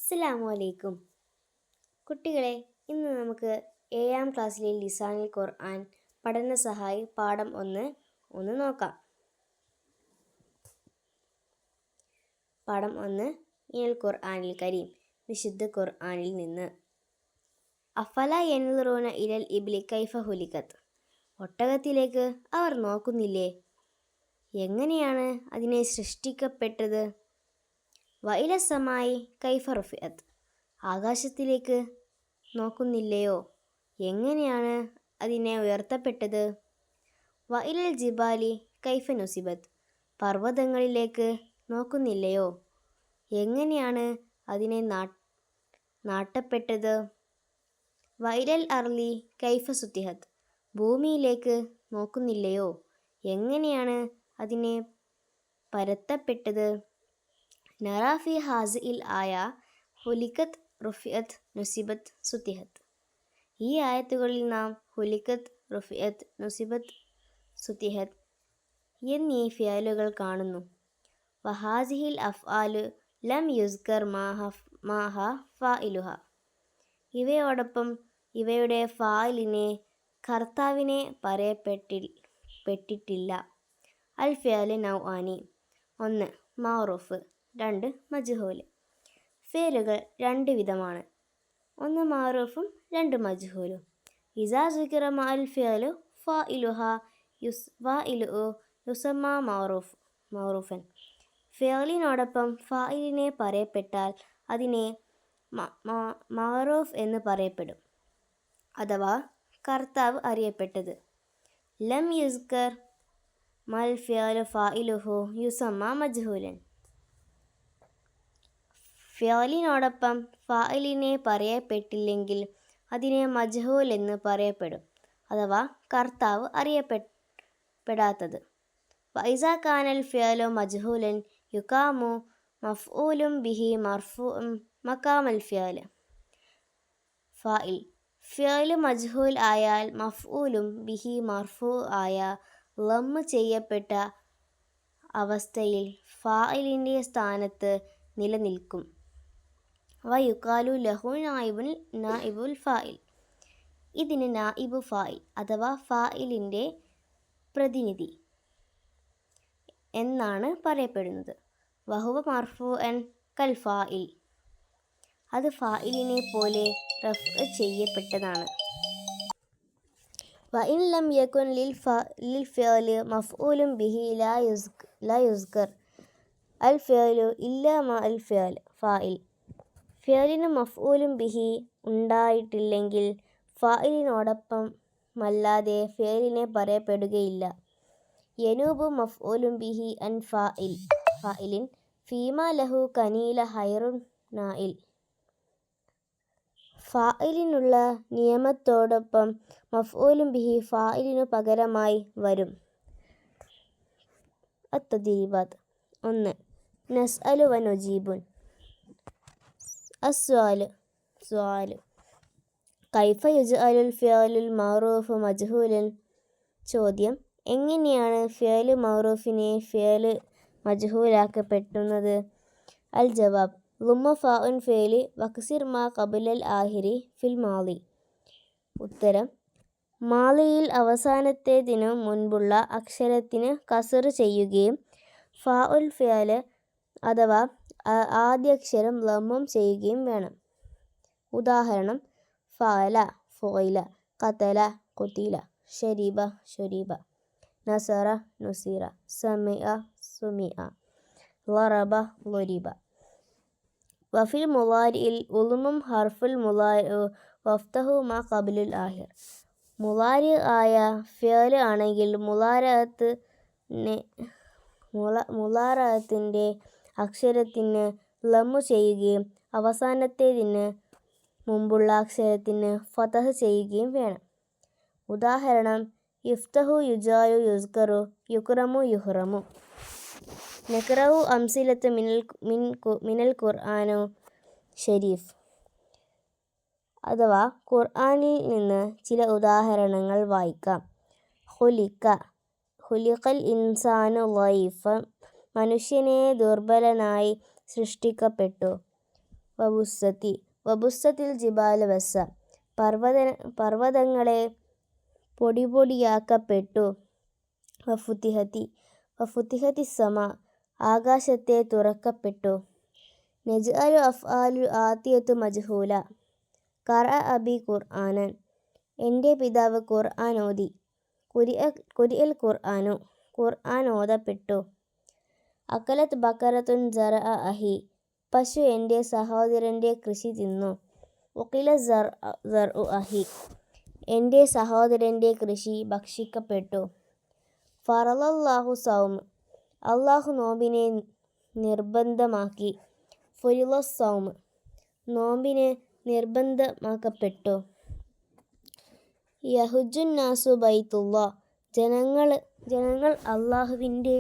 അസ്സലാമു അലൈക്കും കുട്ടികളെ, ഇന്ന് നമുക്ക് 7ാം ക്ലാസ്സിലെ ലിസാനുൽ ഖുർആൻ പഠന സഹായി പാഠം ഒന്ന് നോക്കാം. പാഠം 1 മിനൽ ഖുർആനിൽ കരീം, വിശുദ്ധ ഖുർആനിൽ നിന്ന്. അഫല യൻളുറൂന ഇലൽ ഇബ്ലി കൈഫ ഹുലികത്ത്, ഒട്ടകത്തിലേക്ക് അവർ നോക്കുന്നില്ലേ, എങ്ങനെയാണ് അതിനെ സൃഷ്ടിക്കപ്പെട്ടത്. വഇല സമായി കൈഫ റുഫിഅത്ത്, ആകാശത്തിലേക്ക് നോക്കുന്നില്ലയോ, എങ്ങനെയാണ് അതിനെ ഉയർത്തപ്പെട്ടത്. വഇലൽ ജിബാലി കൈഫ നുസിബത്ത്, പർവ്വതങ്ങളിലേക്ക് നോക്കുന്നില്ലയോ, എങ്ങനെയാണ് അതിനെ നാട്ടപ്പെട്ടത്. വഇലൽ അർലി കൈഫ സുത്തിഹത്ത്, ഭൂമിയിലേക്ക് നോക്കുന്നില്ലയോ, എങ്ങനെയാണ് അതിനെ പരത്തപ്പെട്ടത്. നറാഫി ഹാസിൽ ആയ ഹുലിക്കത്ത് റുഫിയത്ത് നുസിബത്ത് സുത്തിഹത്ത്, ഈ ആയത്തുകളിൽ നാം ഹുലിക്കത്ത് റുഫിയത്ത് നുസിബത്ത് സുത്തിഹത്ത് എന്നീ ഫിയലുകൾ കാണുന്നു. വഹാസിഹിൽ അഫ്ആലു ലം യുസ്കർ മാഹ ഫായിലുഹ, ഇവയോടൊപ്പം ഇവയുടെ ഫായിലിനെ കർത്താവിനെ പറയപ്പെട്ടിട്ടില്ല. അൽ ഫിയല് നൗആനി, 1 മഅറൂഫ്, 2 മജ്ഹൂൽ. ഫേലുകൾ 2 വിധമാണ്, 1 മഅറൂഫും 2 മജ്ഹൂലും. ഇസാ സുകിറ മഅൽ ഫിയലു ഫായിലുഹാ യുസമ്മ മഅറൂഫൻ, ഫിയലിനോടൊപ്പം ഫായിലിനെ പറയപ്പെട്ടാൽ അതിനെ മഅറൂഫ് എന്ന് പറയപ്പെടും, അഥവാ കർത്താവ് അറിയപ്പെട്ടത്. ലം യുസ്കർ മൽ ഫിയലു ഫായിലുഹു യുസമ്മ മജ്ഹൂലൻ, ഫിയലിനോടൊപ്പം ഫായിലിനെ പറയപ്പെട്ടില്ലെങ്കിൽ അതിനെ മജ്ഹൂൽ എന്ന് പറയപ്പെടും, അഥവാ കർത്താവ് അറിയപ്പെടാത്തത്. വഇസാ കാനൽ ഫിയലു മജ്ഹൂലൻ യുഖാമു മഫ്ഊലും ബിഹി മർഫൂഉം മഖാമൽ ഫാഇൽ, ഫിയല് മജ്ഹൂൽ ആയാൽ മഫ്ഊലും ബിഹി മർഫൂ ആയ ലം ചെയ്യപ്പെട്ട അവസ്ഥയിൽ ഫായിലിൻ്റെ സ്ഥാനത്ത് നിലനിൽക്കും. വയുക്കാലു ലഹു നായിബുൽ ഫായിൽ, ഇതിന് നായിബു ഫായിൽ അഥവാ ഫായിലിൻ്റെ പ്രതിനിധി എന്നാണ് പറയപ്പെടുന്നത്. വഹുവ മർഫൂഅൻ കൽ ഫായിൽ, അത് ഫായിലിനെ പോലെ റഫ്അ ചെയ്യപ്പെട്ടതാണ്. വഇൻ ലം യകുൻ ലിൽ ഫിയലി മഫ്ഊലും ബിഹി ലാ യുസ്കർ അൽ ഫിയലു ഇല്ലാ മഅൽ ഫായിൽ, ഫിയലിന് മഫ്ഊലും ബിഹി ഉണ്ടായിട്ടില്ലെങ്കിൽ ഫായിലിനോടൊപ്പമല്ലാതെ ഫിയലിനെ പറയപ്പെടുകയില്ല. യനൂബു മഫ്ഊലും ബിഹി അൻ ഫായിലിൻ ഫീമാ ലഹു കനീല ഹൈറുൻ നായിൽ, ഫായിലിനുള്ള നിയമത്തോടൊപ്പം മഫ്ഊലും ബിഹി ഫായിലിനു പകരമായി വരും. അത്തദ്രീബാത്ത്, 1 നസ്അലു വ നുജീബുൻ. അസ്സുആലു കൈഫ യുജ്അലുൽ ഫിയലുൽ മഅറൂഫു മജ്ഹൂലൻ, ചോദ്യം, എങ്ങനെയാണ് ഫിയല് മഅറൂഫിനെ ഫിയല് മജ്ഹൂലാക്കപ്പെടുന്നത്. അൽ ജവാബ്, ളുമ്മ ഫാഉൻ ഫിയലി വക്സിർ മാ ഖബ്ലൽ ആഹിരി ഫിൽ മാളി. ഉത്തരം, മാളിയിൽ അവസാനത്തേതിനു മുൻപുള്ള അക്ഷരത്തിന് കസ്ർ ചെയ്യുകയും ഫാഉൽ ഫിയല് അഥവാ ആദ്യാക്ഷരം ലമ്മും ചെയ്യുകയും വേണം. ഉദാഹരണം, ഫഅല ഫുഇല, ഖതല ഖുതില, ശരിബ ശുരിബ, നസറ നുസിറ, സമിഅ സുമിഅ, ളറബ ളുരിബ. വഫിൽ മുളാരിഇൽ ഉളുമും ഹർഫുൽ മുളാരിഉ വഫ്തഹു മാ ഖബ്ലുൽ ആഹിർ. മുളാരി ആയ ഫിയല് ആണെങ്കിൽ മുളാറഅത്തിൻ്റെ അക്ഷരത്തിന് ലമ്മു ചെയ്യുകയും അവസാനത്തേതിന് മുമ്പുള്ള അക്ഷരത്തിന് ഫതഹ് ചെയ്യുകയും വേണം. ഉദാഹരണം, യുഫ്തഹു യുജാലു യുസ്കറു യുക്റമു യുഹ്റമു. നഖ്റഉ അംസിലത്ത് മിനൽ ഖുർആനു ശരീഫ്, അഥവാ ഖുർആനിൽ നിന്ന് ചില ഉദാഹരണങ്ങൾ വായിക്കാം. ഖുലിഖൽ ഇൻസാനു ളഈഫ, മനുഷ്യനെ ദുർബലനായി സൃഷ്ടിക്കപ്പെട്ടു. വബുസ്സത്തി വബുസ്സത്തിൽ ജിബാല ബസ്സ പർവ്വതങ്ങളെ പൊടിപൊടിയാക്കപ്പെട്ടു. വഫുത്തിഹത്തി സമ ആകാശത്തെ തുറക്കപ്പെട്ടു. നജ്അലു അഫ്ആലു ആത്തിയത്തു മജ്ഹൂല. ഖറഅ അബി ഖുർആനൻ എൻ്റെ പിതാവ് ഖുർആൻ ഓതി. കുരിഅൽ ഖുർആനു ഖുർആൻ ഓതപ്പെട്ടു. അക്കലത്ത് ബക്കറത്തുൻ സറഅ അഹി പശു എൻ്റെ സഹോദരൻ്റെ കൃഷി തിന്നു. ഉഖില സർഉ അഹി എൻ്റെ സഹോദരൻ്റെ കൃഷി ഭക്ഷിക്കപ്പെട്ടു. ഫറളല്ലാഹു സൗം അള്ളാഹു നോമ്പിനെ നിർബന്ധമാക്കി. ഫുരിള സൗം നോമ്പിന് നിർബന്ധമാക്കപ്പെട്ടു. യഹുജ്ജുൻ നാസു ബൈത്തുല്ലാ ജനങ്ങൾ അള്ളാഹുവിൻ്റെ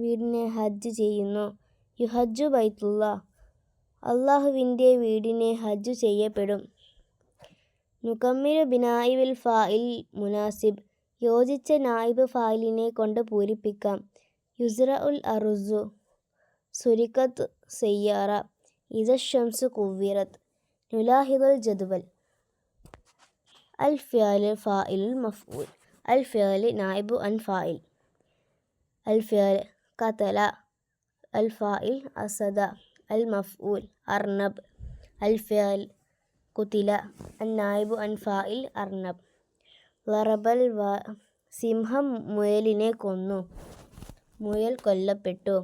വീടിനെ ഹജ്ജ് ചെയ്യുന്നു. യുഹജ്ജു ബൈത്തുല്ലാ അള്ളാഹുവിൻ്റെ വീടിനെ ഹജ്ജ് ചെയ്യപ്പെടും. നുകമ്മിലു ബിനായിബിൽ ഫാഇൽ മുനാസിബ് യോജിച്ച നായിബ് ഫായിലിനെ കൊണ്ട് പൂരിപ്പിക്കാം. യുസ്റഉൽ അറുസു സുരിഖത്ത് സയ്യാറ ഇദ ഷംസു കുവ്വിറത്ത്. നുലാഹിദുൽ ജദ്വൽ അൽ ഫിഅല് ഫാഇലുൽ മഫ്ഊൽ. അൽ ഫിഅല് നായിബു അൻ ഫാഇൽ. അൽ ഫിഅല് ഖതല അൽ ഫാഇൽ അസദ. അൽ മഫ്ഊൽ അർനബ്. അൽ ഫിഅൽ ഖുതില അൻ നായിബു അൻ ഫാഇൽ അർനബ്. ലറബൽ സിംഹം മുയലിനെ കൊന്നു. മുയൽ കൊല്ലപ്പെട്ടു.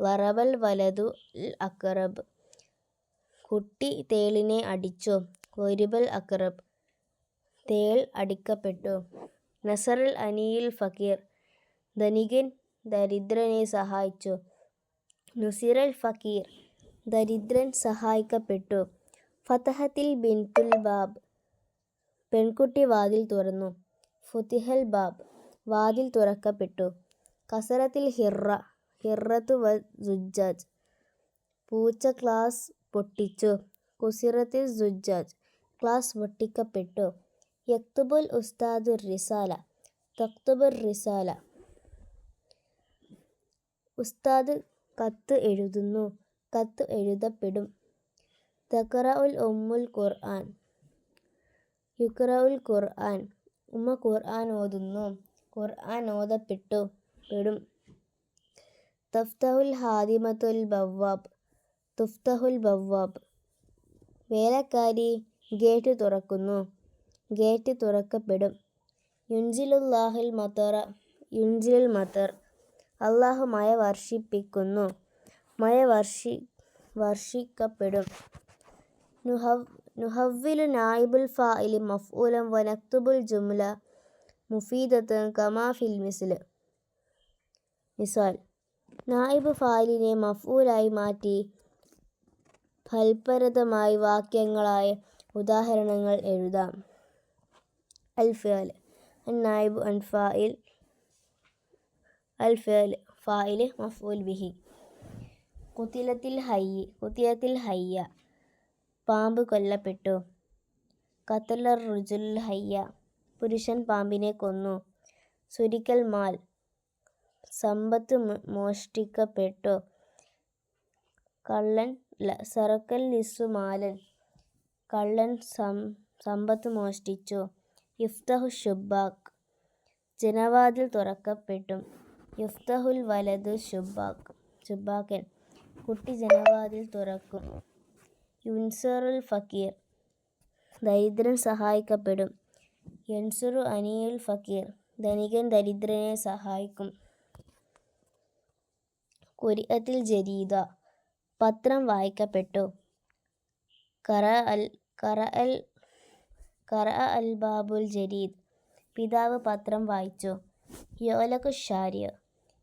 ലറബൽ വലതു അക്റബ് കുട്ടി തേളിനെ അടിച്ചു. വരിബൽ അക്റബ് തേൾ അടിക്കപ്പെട്ടു. നസറൽ അനിയിൽ ഫക്കീർ ധനികൻ ദരിദ്രനെ സഹായിച്ചു. നുസിറൽ ഫക്കീർ ദരിദ്രൻ സഹായിക്കപ്പെട്ടു. ഫതഹത്തിൽ ബിൻതുൽ ബാബ് പെൺകുട്ടി വാതിൽ തുറന്നു. ഫുതിഹൽ ബാബ് വാതിൽ തുറക്കപ്പെട്ടു. കസറത്തിൽ ഹിറത്തു വ സുജ്ജാജ് പൂച്ച ഗ്ലാസ് പൊട്ടിച്ചു. കുസിറത്തിൽ സുജ്ജാജ് ഗ്ലാസ് പൊട്ടിക്കപ്പെട്ടു. യക്തുബുൽ ഉസ്താദു റിസാല തക്തുബുർ റിസാല ഉസ്താദ് കത്ത് എഴുതുന്നു. കത്ത് എഴുതപ്പെടും. തഖറഉൽ ഉമ്മുൽ ഖുർആൻ യുഖറഉൽ ഖുർആൻ ഉമ്മ ഖുർആൻ ഓതുന്നു. ഖുർആൻ ഓതപ്പെടും. തഫ്തഹുൽ ഹാദിമത്തുൽ ബവ്വാബ് തുഫ്തഹുൽ ബവ്വാബ് വേലക്കാരി ഗേറ്റ് തുറക്കുന്നു. ഗേറ്റ് തുറക്കപ്പെടും. യുൻസിലുല്ലാഹുൽ മത്തർ അള്ളാഹു മഴ വർഷിപ്പിക്കുന്നു. മഴ വർഷിക്കപ്പെടും. നുഹവ്വിലു നായിബുൽ ഫാഇലി മഫ്ഊലൻ വ നക്തുബുൽ ജുംല മുഫീദത്തൻ കമാ ഫിൽ മിസാൽ നായിബ് ഫായിലിനെ മഫ്ഊലായി മാറ്റി ഫലപ്രദമായ വാക്യങ്ങളായ ഉദാഹരണങ്ങൾ എഴുതാം. അൽ ഫിഅൽ നായിബു അൻ ഫാഇൽ. അൽ ഫിഅൽ ഫാഇല് മഫ്ഊൽ ബിഹി. ഖുതിലത്തിൽ ഹയ്യ പാമ്പ് കൊല്ലപ്പെട്ടു. ഖതലർ റജുലുൽ ഹയ്യ പുരുഷൻ പാമ്പിനെ കൊന്നു. സുരിക്കൽ മാൽ സമ്പത്ത് മോഷ്ടിക്കപ്പെട്ടു. കള്ളൻ സറക്കൽ ലിസ്സു മാലൻ കള്ളൻ സമ്പത്ത് മോഷ്ടിച്ചു. യുഫ്തഹു ഷുബ്ബാക്ക് ജനവാതിൽ തുറക്കപ്പെട്ടു. യുഫ്തഹുൽ വലതു ഷുബ്ബാക്കൻ കുട്ടി ജനവാതിൽ തുറക്കും. യുൻസറുൽ ഫക്കീർ ദരിദ്രൻ സഹായിക്കപ്പെടും. യൻസുറു അനിയുൽ ഫക്കീർ ധനികൻ ദരിദ്രനെ സഹായിക്കും. ഖുരിഅത്തിൽ ജരീദ പത്രം വായിക്കപ്പെട്ടു. ഖറഅ അൽ ബാബുൽ ജരീദ് പിതാവ് പത്രം വായിച്ചു. യഅലഖു ഷാരിഅ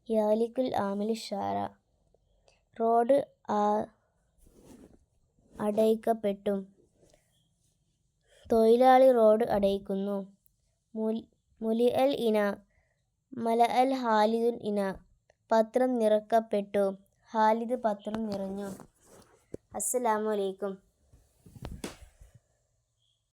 യഅലിഖുൽ ആമിലു ഷാര റോഡ് അടയ്ക്കപ്പെട്ടു. തൊഴിലാളി റോഡ് അടയ്ക്കുന്നു. മുലിഅൽ ഇന മലഅൽ ഹാലിദുൻ ഇന പത്രം നിറക്കപ്പെട്ടു. ഹാലിദ് പത്രം നിറഞ്ഞു. അസ്സലാമു അലൈക്കും.